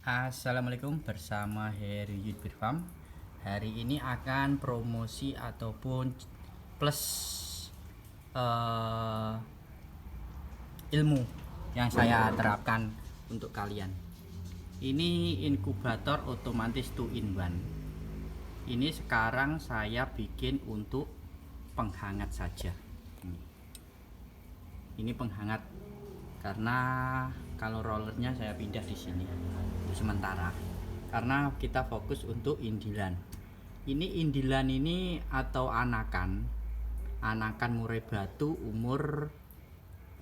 Assalamualaikum, bersama Heri Yudbir Farm. Hari ini akan promosi ataupun plus ilmu yang saya terapkan untuk kalian. Ini inkubator otomatis 2-in-1. Ini sekarang saya bikin untuk penghangat saja. Ini penghangat karena kalau rollernya saya pindah di sini untuk sementara, karena kita fokus untuk indilan. Ini indilan ini atau anakan murai batu umur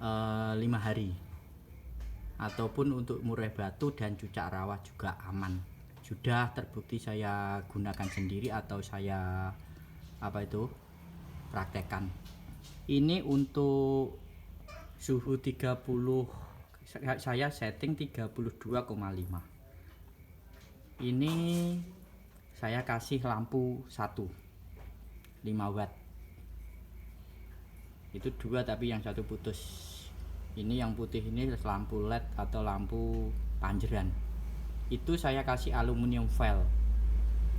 5 hari, ataupun untuk murai batu dan cucak rawa juga aman. Sudah terbukti saya gunakan sendiri atau saya praktekkan. Ini untuk suhu 30, saya setting 32,5. Ini saya kasih lampu 5 watt. Itu 2 tapi yang satu putus. Ini yang putih ini lampu LED atau lampu panjeran. Itu saya kasih aluminium foil.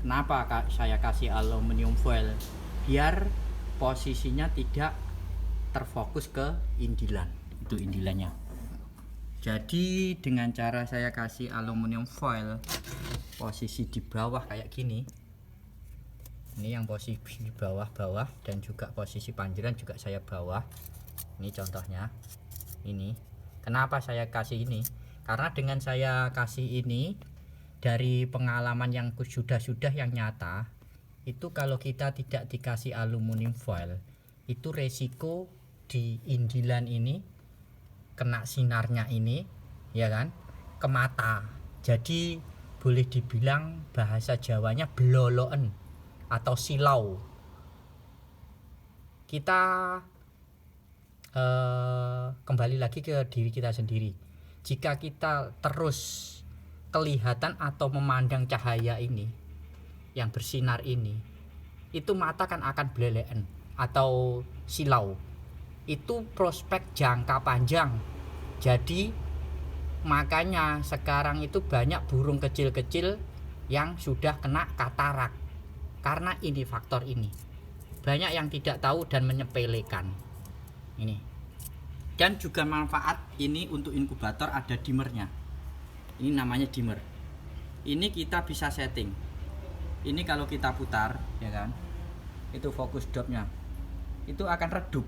Kenapa saya kasih aluminium foil? Biar posisinya tidak terfokus ke indilan. Itu indilannya. Jadi dengan cara saya kasih aluminium foil posisi di bawah kayak gini, ini yang posisi di bawah dan juga posisi panjiran juga saya bawah. Ini contohnya. Ini kenapa saya kasih ini, karena dengan saya kasih ini, dari pengalaman yang sudah yang nyata, itu kalau kita tidak dikasih aluminium foil, itu resiko di indilan ini kena sinarnya ini, ya kan, ke mata. Jadi boleh dibilang bahasa Jawanya beloloen atau silau. Kita kembali lagi ke diri kita sendiri. Jika kita terus kelihatan atau memandang cahaya ini yang bersinar ini, itu mata kan akan belelean atau silau. Itu prospek jangka panjang. Jadi makanya sekarang itu banyak burung kecil-kecil yang sudah kena katarak karena ini, faktor ini. Banyak yang tidak tahu dan menyepelekan ini. Dan juga manfaat ini untuk inkubator, ada dimmernya. Ini namanya dimmer. Ini kita bisa setting. Ini kalau kita putar, ya kan, itu fokus dropnya itu akan redup.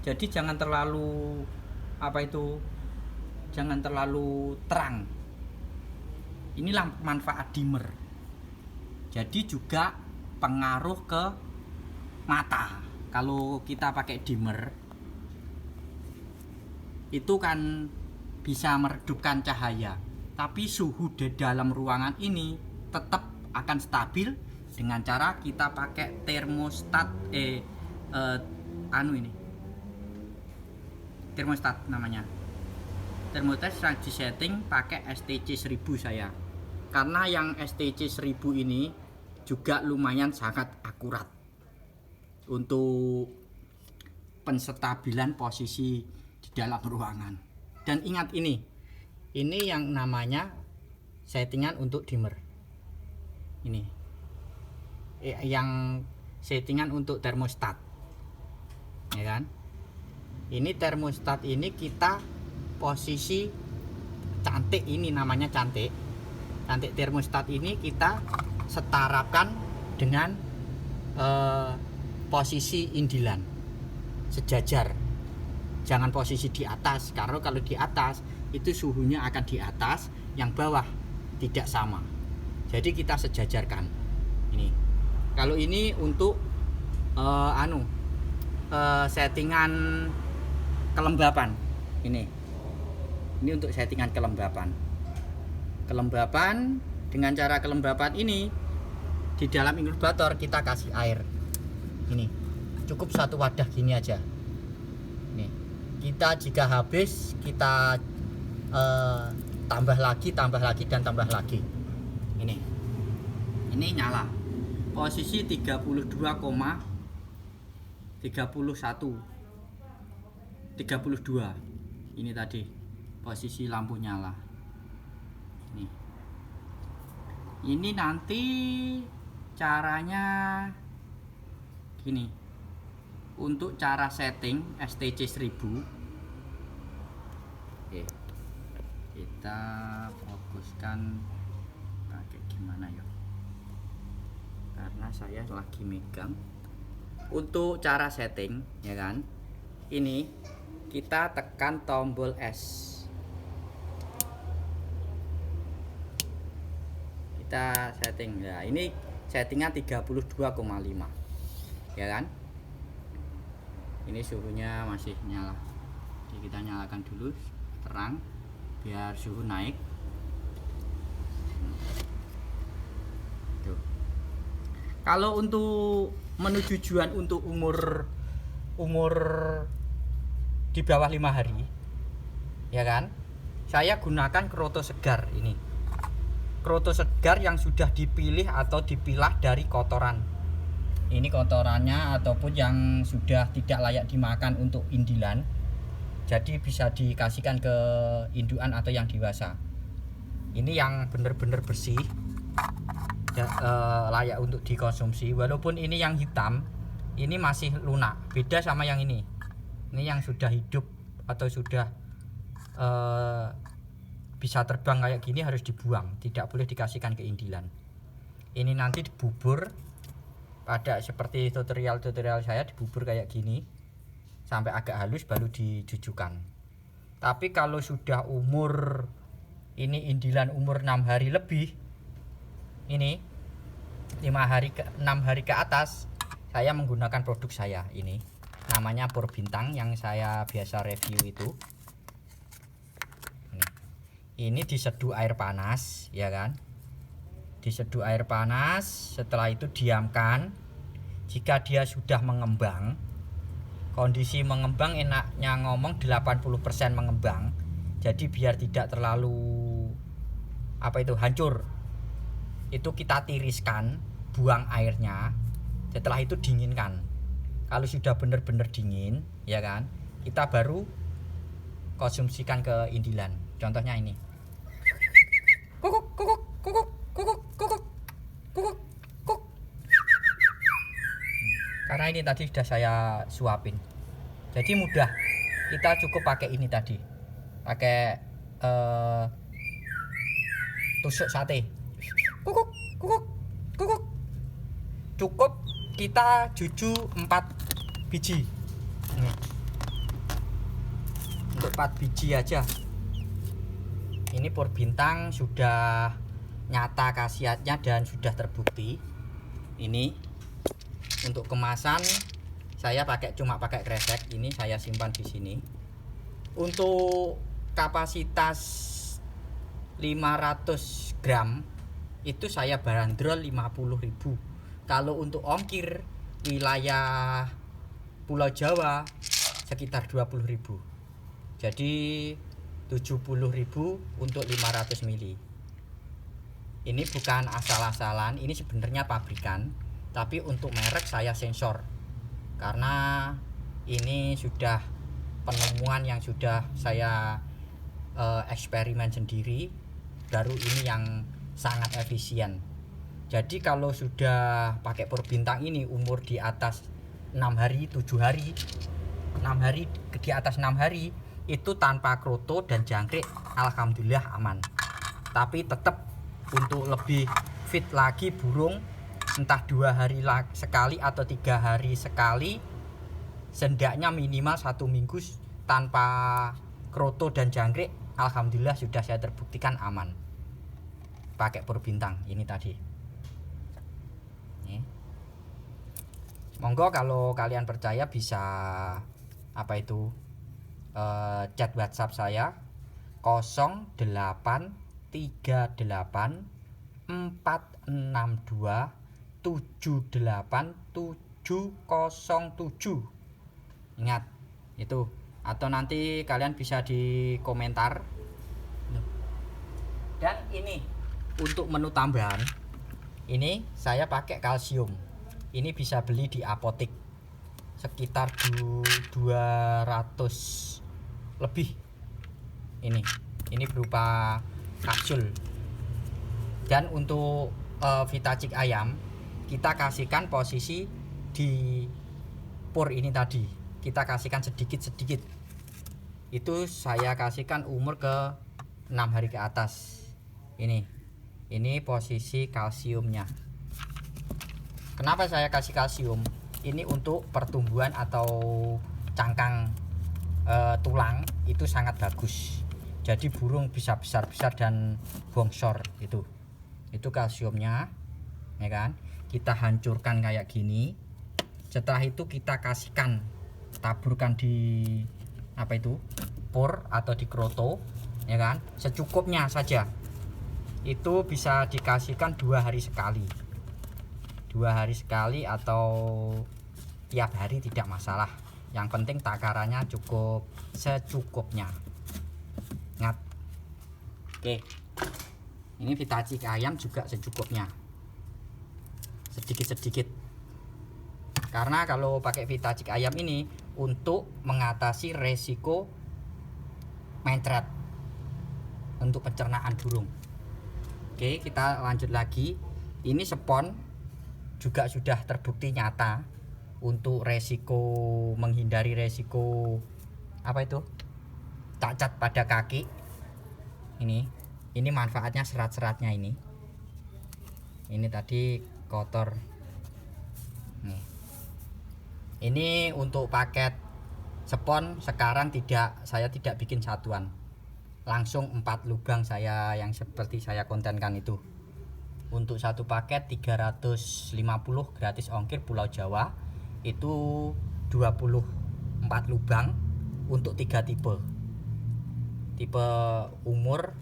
Jadi jangan terlalu jangan terlalu terang. Inilah manfaat dimmer. Jadi juga pengaruh ke mata. Kalau kita pakai dimmer itu kan bisa meredupkan cahaya, tapi suhu di dalam ruangan ini tetap akan stabil dengan cara kita pakai termostat termostat namanya. Termostat yang di setting pakai STC 1000 saya. Karena yang STC 1000 ini juga lumayan sangat akurat untuk penstabilan posisi di dalam ruangan. Dan ingat ini yang namanya settingan untuk dimmer. Ini yang settingan untuk termostat, ya kan. Ini termostat ini kita posisi cantik, ini namanya cantik termostat ini kita setarakan dengan posisi indilan sejajar. Jangan posisi di atas, karena kalau di atas itu suhunya akan di atas, yang bawah tidak sama. Jadi kita sejajarkan. Ini kalau ini untuk settingan kelembapan. Ini untuk settingan kelembapan. Dengan cara kelembapan ini di dalam inkubator kita kasih air. Ini cukup satu wadah gini aja. Nih, kita jika habis kita tambah lagi dan tambah lagi. Ini nyala. Posisi 32,32. Ini tadi posisi lampu nyala. Nih, Ini nanti caranya gini. Untuk cara setting STC 1000, oke, kita fokuskan pakai gimana ya, karena saya lagi megang. Untuk cara setting ya kan, ini kita tekan tombol S, kita setting ya. Ini settingnya 32,5 ya kan. Ini suhunya masih nyala, jadi kita nyalakan dulu terang biar suhu naik. Tuh. Kalau untuk menuju tujuan untuk umur di bawah 5 hari ya kan, saya gunakan kroto segar. Ini kroto segar yang sudah dipilih atau dipilah dari kotoran. Ini kotorannya ataupun yang sudah tidak layak dimakan untuk indilan, jadi bisa dikasihkan ke induan atau yang dewasa. Ini yang benar-benar bersih ya, layak untuk dikonsumsi. Walaupun ini yang hitam, ini masih lunak, beda sama yang ini. Ini yang sudah hidup atau sudah bisa terbang kayak gini harus dibuang, tidak boleh dikasihkan ke indilan. Ini nanti dibubur pada seperti tutorial saya, dibubur kayak gini sampai agak halus baru dijujukan. Tapi kalau sudah umur, ini indilan umur 6 hari lebih, ini 6 hari ke atas, saya menggunakan produk saya. Ini namanya Pur Bintang yang saya biasa review itu. Ini diseduh air panas ya kan, diseduh air panas. Setelah itu diamkan. Jika dia sudah mengembang, kondisi mengembang enaknya ngomong 80% mengembang, jadi biar tidak terlalu hancur, itu kita tiriskan, buang airnya. Setelah itu dinginkan. Kalau sudah benar-benar dingin ya kan, kita baru konsumsikan ke indilan. Contohnya ini, kukuk kukuk kukuk kukuk kukuk kukuk kuk. Karena ini tadi sudah saya suapin, jadi mudah. Kita cukup pakai ini tadi, pakai tusuk sate, kukuk kukuk kukuk. Cukup kita juju 4 biji. Untuk 4 biji aja. Ini Pur Bintang sudah nyata khasiatnya dan sudah terbukti. Ini untuk kemasan saya cuma pakai kresek. Ini saya simpan di sini. Untuk kapasitas 500 gram itu saya bandrol 50.000. Kalau untuk ongkir wilayah Pulau Jawa sekitar 20.000. Jadi 70.000 untuk 500 mili. Ini bukan asal-asalan, ini sebenarnya pabrikan, tapi untuk merek saya sensor karena ini sudah penemuan yang sudah saya eksperimen sendiri. Baru ini yang sangat efisien. Jadi kalau sudah pakai Pur Bintang ini umur di atas 6 hari, 7 hari, 6 hari, di atas 6 hari itu tanpa kroto dan jangkrik, alhamdulillah aman. Tapi tetap untuk lebih fit lagi burung, entah 2 hari sekali atau 3 hari sekali, sendaknya minimal 1 minggu tanpa kroto dan jangkrik, alhamdulillah sudah saya terbuktikan aman pakai Pur Bintang ini tadi. Monggo kalau kalian percaya bisa chat WhatsApp saya 083846278707. Ingat itu, atau nanti kalian bisa di komentar. Dan ini untuk menu tambahan, ini saya pakai kalsium. Ini bisa beli di apotek sekitar 200 lebih. Ini berupa kapsul. Dan untuk Vitacik ayam kita kasihkan posisi di pur ini tadi, kita kasihkan sedikit-sedikit. Itu saya kasihkan umur ke 6 hari ke atas. Ini posisi kalsiumnya. Kenapa saya kasih kalsium? Ini untuk pertumbuhan atau cangkang tulang itu sangat bagus. Jadi burung bisa besar-besar dan bongsor itu kalsiumnya, ya kan? Kita hancurkan kayak gini. Setelah itu kita kasihkan, taburkan di pur atau di kroto, ya kan? Secukupnya saja. Itu bisa dikasihkan 2 hari sekali. 2 hari sekali atau tiap hari tidak masalah. Yang penting takarannya cukup secukupnya. Ingat. Oke. Ini Vitacik ayam juga secukupnya, sedikit-sedikit. Karena kalau pakai Vitacik ayam ini untuk mengatasi resiko mencret untuk pencernaan burung. Oke, kita lanjut lagi. Ini spon juga sudah terbukti nyata untuk resiko, menghindari resiko cacat pada kaki. Ini manfaatnya serat-seratnya ini tadi kotor. Ini untuk paket spon sekarang saya tidak bikin satuan, langsung 4 lubang saya yang seperti saya kontenkan itu. Untuk satu paket 350 gratis ongkir Pulau Jawa, itu 24 lubang untuk 3 tipe umur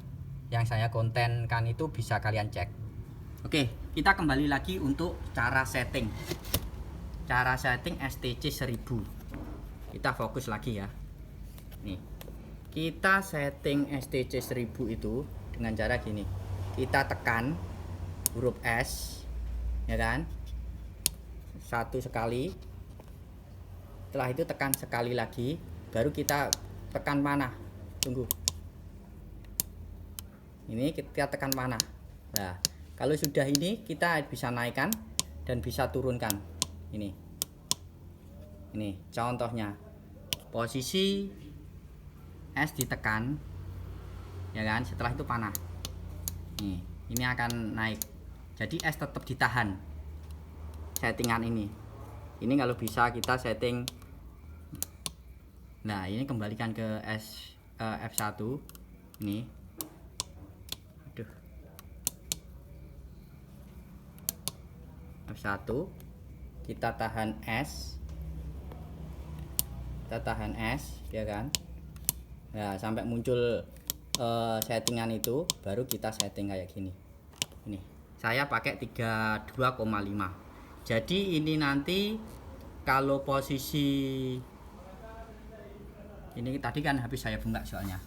yang saya kontenkan itu bisa kalian cek. Oke, kita kembali lagi untuk cara setting STC 1000. Kita fokus lagi ya. Nih, kita setting STC 1000 itu dengan cara gini. Kita tekan huruf S, ya kan? 1 sekali. Setelah itu tekan sekali lagi, baru kita tekan panah. Tunggu. Ini kita tekan panah. Nah, kalau sudah ini kita bisa naikkan dan bisa turunkan. Ini contohnya. Posisi S ditekan, ya kan? Setelah itu panah. Ini akan naik. Jadi S tetap ditahan. Settingan ini kalau bisa kita setting. Nah, ini kembalikan ke F1. Ini. F1, kita tahan S, ya kan? Nah, sampai muncul settingan itu, baru kita setting kayak gini. Ini saya pakai 32,5. Jadi ini nanti kalau posisi ini tadi kan habis saya buka soalnya,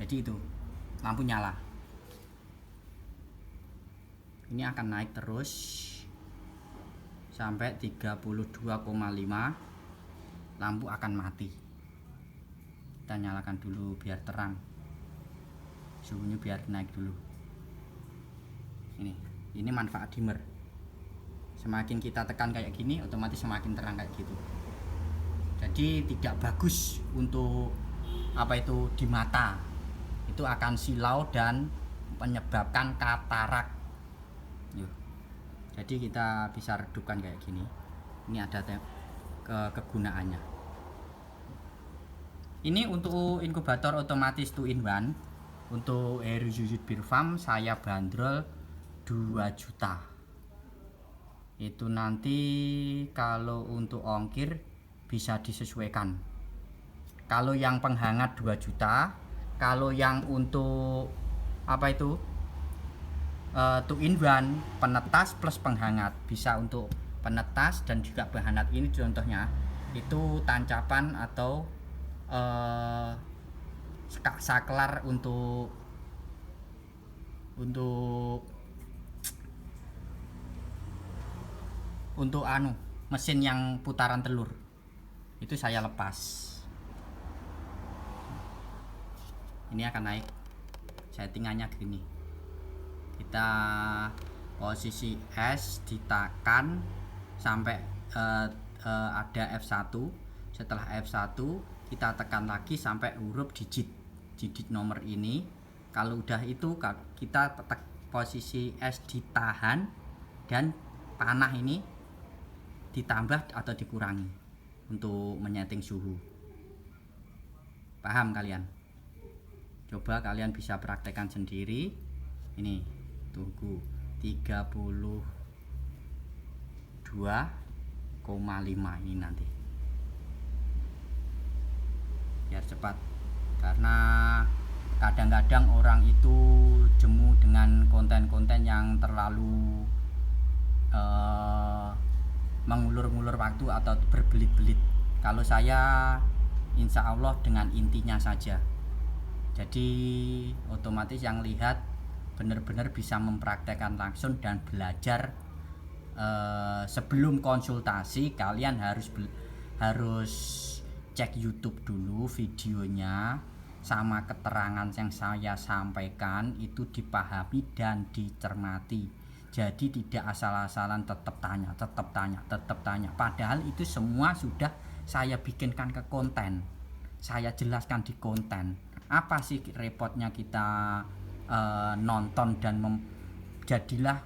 jadi itu lampu nyala. Ini akan naik terus sampai 32,5. Lampu akan mati. Kita nyalakan dulu biar terang, suhunya biar naik dulu. Ini manfaat dimmer. Semakin kita tekan kayak gini, otomatis semakin terang kayak gitu. Jadi tidak bagus untuk di mata. Itu akan silau dan menyebabkan katarak. Jadi kita bisa redupkan kayak gini. Ini ada kegunaannya. Ini untuk inkubator otomatis 2-in-1. Untuk Air Beer Farm saya bandrol 2 juta. Itu nanti kalau untuk ongkir bisa disesuaikan. Kalau yang penghangat 2 juta, kalau yang untuk 2-in-1 penetas plus penghangat, bisa untuk penetas dan juga penghangat. Ini contohnya itu tancapan atau saklar untuk mesin yang putaran telur itu saya lepas. Ini akan naik, settingannya gini. kita posisi S ditekan sampai ada F1. Setelah F1 kita tekan lagi sampai huruf digit nomor ini. Kalau udah itu kita posisi S ditahan dan panah ini ditambah atau dikurangi untuk menyeting suhu. Paham kalian? Coba kalian bisa praktekkan sendiri. Ini tunggu 32,5 ini nanti biar cepat, karena kadang-kadang orang itu jemu dengan konten-konten yang terlalu mengulur-ngulur waktu atau berbelit-belit. Kalau saya insya Allah dengan intinya saja, jadi otomatis yang lihat benar-benar bisa mempraktekkan langsung dan belajar. Sebelum konsultasi kalian harus cek YouTube dulu videonya, sama keterangan yang saya sampaikan itu dipahami dan dicermati. Jadi tidak asal-asalan tetap tanya. Padahal itu semua sudah saya bikinkan ke konten, saya jelaskan di konten. Apa sih repotnya kita nonton dan jadilah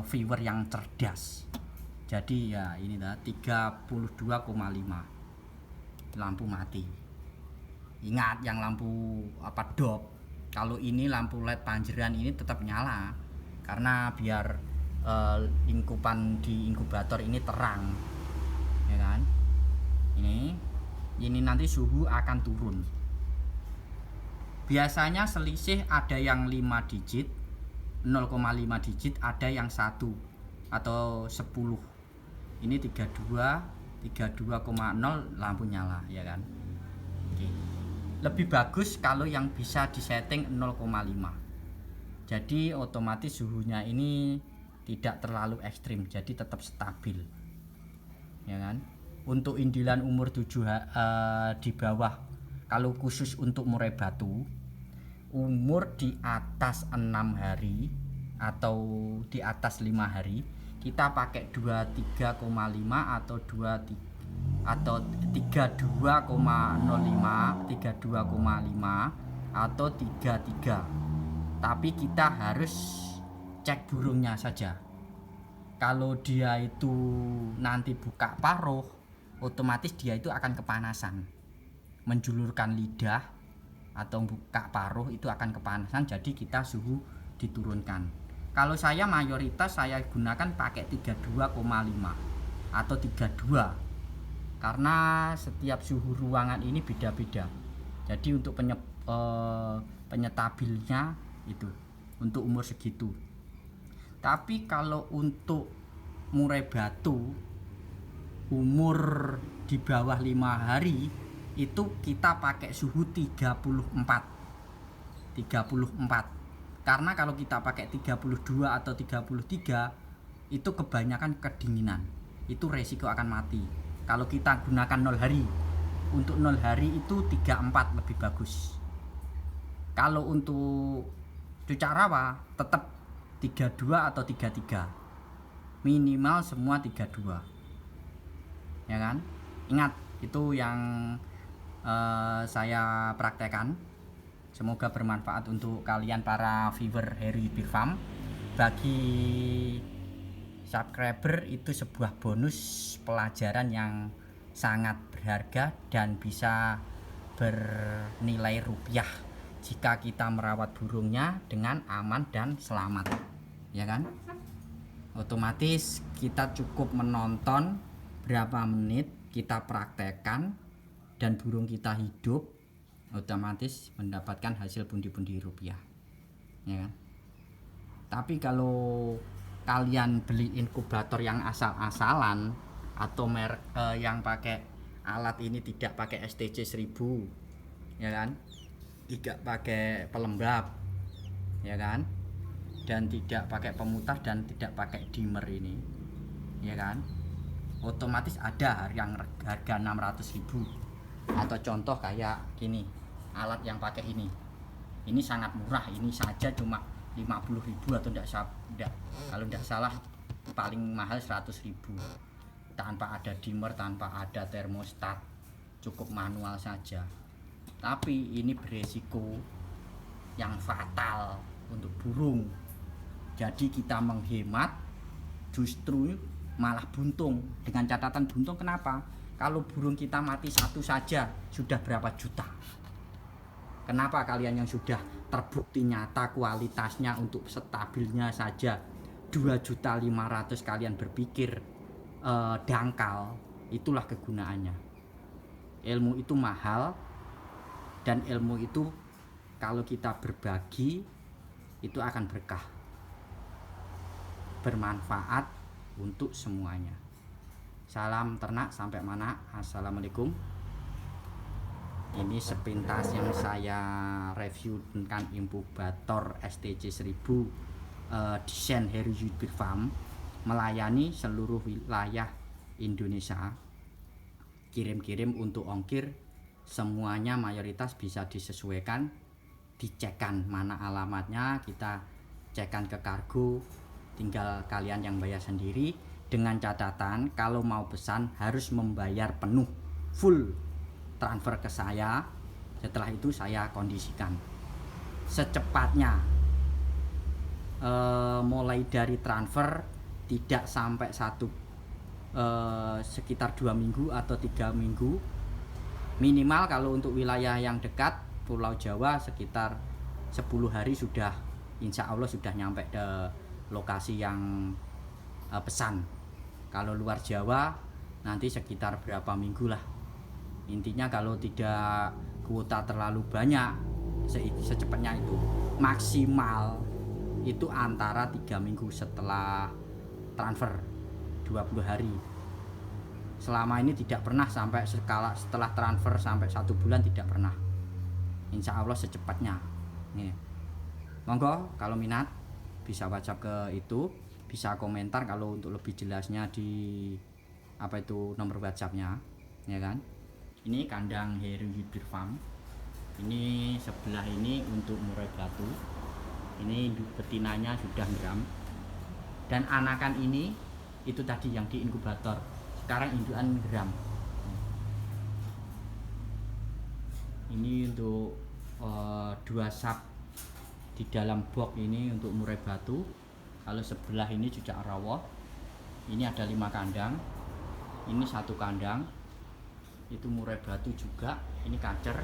viewer yang cerdas. Jadi ya ini dah 32,5 lampu mati. Ingat yang lampu dop. Kalau ini lampu LED panjeran ini tetap nyala, karena biar lingkupan di inkubator ini terang, ya kan? Ini nanti suhu akan turun. Biasanya selisih ada yang 5 digit, 0,5 digit, ada yang 1 atau 10. Ini 32,0 lampu nyala, ya kan? Oke. Lebih bagus kalau yang bisa disetting 0,5. Jadi otomatis suhunya ini tidak terlalu ekstrim, jadi tetap stabil, ya kan? Untuk indilan umur 7 di bawah, kalau khusus untuk murai batu, umur di atas 6 hari atau di atas 5 hari, kita pakai 23,5 atau 32,05, 32,5 atau 33. Tapi kita harus cek burungnya saja. Kalau dia itu nanti buka paruh, otomatis dia itu akan kepanasan, menjulurkan lidah atau buka paruh itu akan kepanasan. Jadi kita suhu diturunkan. Kalau saya mayoritas saya gunakan pakai 32,5 atau 32, karena setiap suhu ruangan ini beda-beda. Jadi untuk penyetabilnya itu untuk umur segitu. Tapi kalau untuk murai batu umur di bawah 5 hari itu kita pakai suhu 34. Karena kalau kita pakai 32 atau 33 itu kebanyakan kedinginan, itu resiko akan mati. Kalau kita gunakan 0 hari, untuk 0 hari itu 34 lebih bagus. Kalau untuk cucak rawa tetap 32 atau 33, minimal semua 32, ya kan? Ingat, itu yang saya praktekkan. Semoga bermanfaat untuk kalian para viewer Heri Beer Farm. Bagi subscriber itu sebuah bonus pelajaran yang sangat berharga dan bisa bernilai rupiah jika kita merawat burungnya dengan aman dan selamat, ya kan? Otomatis kita cukup menonton berapa menit, kita praktekkan dan burung kita hidup, otomatis mendapatkan hasil pundi-pundi rupiah, ya kan? Tapi kalau kalian beli inkubator yang asal-asalan atau merek yang pakai alat ini tidak pakai STC 1000, ya kan? Tidak pakai pelembab, ya kan? Dan tidak pakai pemutar dan tidak pakai dimmer ini, ya kan? Otomatis ada yang harga 600.000. Atau contoh kayak gini, alat yang pakai ini sangat murah, ini saja cuma 50.000 atau kalau tidak salah paling mahal 100.000, tanpa ada dimmer, tanpa ada termostat, cukup manual saja. Tapi ini beresiko yang fatal untuk burung. Jadi kita menghemat, justru malah buntung. Dengan catatan buntung, kenapa? Kalau burung kita mati satu saja sudah berapa juta. Kenapa kalian yang sudah terbukti nyata kualitasnya untuk stabilnya saja 2.500.000 kalian berpikir dangkal? Itulah kegunaannya. Ilmu itu mahal, dan ilmu itu kalau kita berbagi itu akan berkah, bermanfaat untuk semuanya. Salam ternak sampai mana. Assalamualaikum. Ini sepintas yang saya review tentang inkubator STC 1000 desain Heri Hybrid Farm, melayani seluruh wilayah Indonesia. Kirim-kirim untuk ongkir, semuanya mayoritas bisa disesuaikan, dicekkan mana alamatnya, kita cekkan ke kargo, tinggal kalian yang bayar sendiri. Dengan catatan kalau mau pesan harus membayar penuh, full transfer ke saya. Setelah itu saya kondisikan secepatnya, mulai dari transfer tidak sampai sekitar 2 minggu atau 3 minggu minimal. Kalau untuk wilayah yang dekat Pulau Jawa sekitar 10 hari sudah, insya Allah sudah nyampe ke lokasi yang pesan. Kalau luar Jawa nanti sekitar berapa minggu lah. Intinya kalau tidak kuota terlalu banyak, secepatnya itu. Maksimal itu antara 3 minggu setelah transfer, 20 hari. Selama ini tidak pernah sampai setelah transfer sampai 1 bulan, tidak pernah. Insya Allah secepatnya. Nih. Monggo kalau minat bisa WhatsApp ke itu, bisa komentar kalau untuk lebih jelasnya di nomor WhatsAppnya, ya kan. Ini kandang Heri Hybrid Farm. Ini sebelah ini untuk murai batu. Ini betinanya sudah geram, dan anakan ini itu tadi yang di inkubator. Sekarang indukan geram. Ini untuk 2 sap di dalam box ini untuk murai batu. Kalau sebelah ini cucak rawa. Ini ada 5 kandang. Ini 1 kandang. Itu murai batu juga. Ini kacer.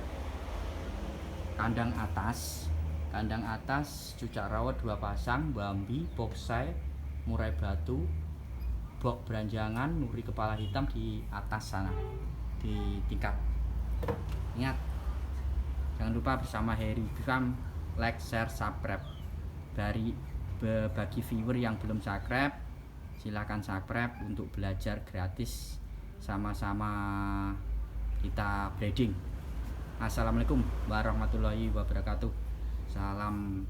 Kandang atas cucak rawa 2 pasang, bambi, boxai, murai batu, bok beranjangan, nuri kepala hitam di atas sana, di tingkat. Ingat, jangan lupa bersama Heri Farm, like, share, subscribe. Bagi viewer yang belum subscribe, silahkan subscribe untuk belajar gratis, sama-sama kita breeding. Assalamualaikum warahmatullahi wabarakatuh. Salam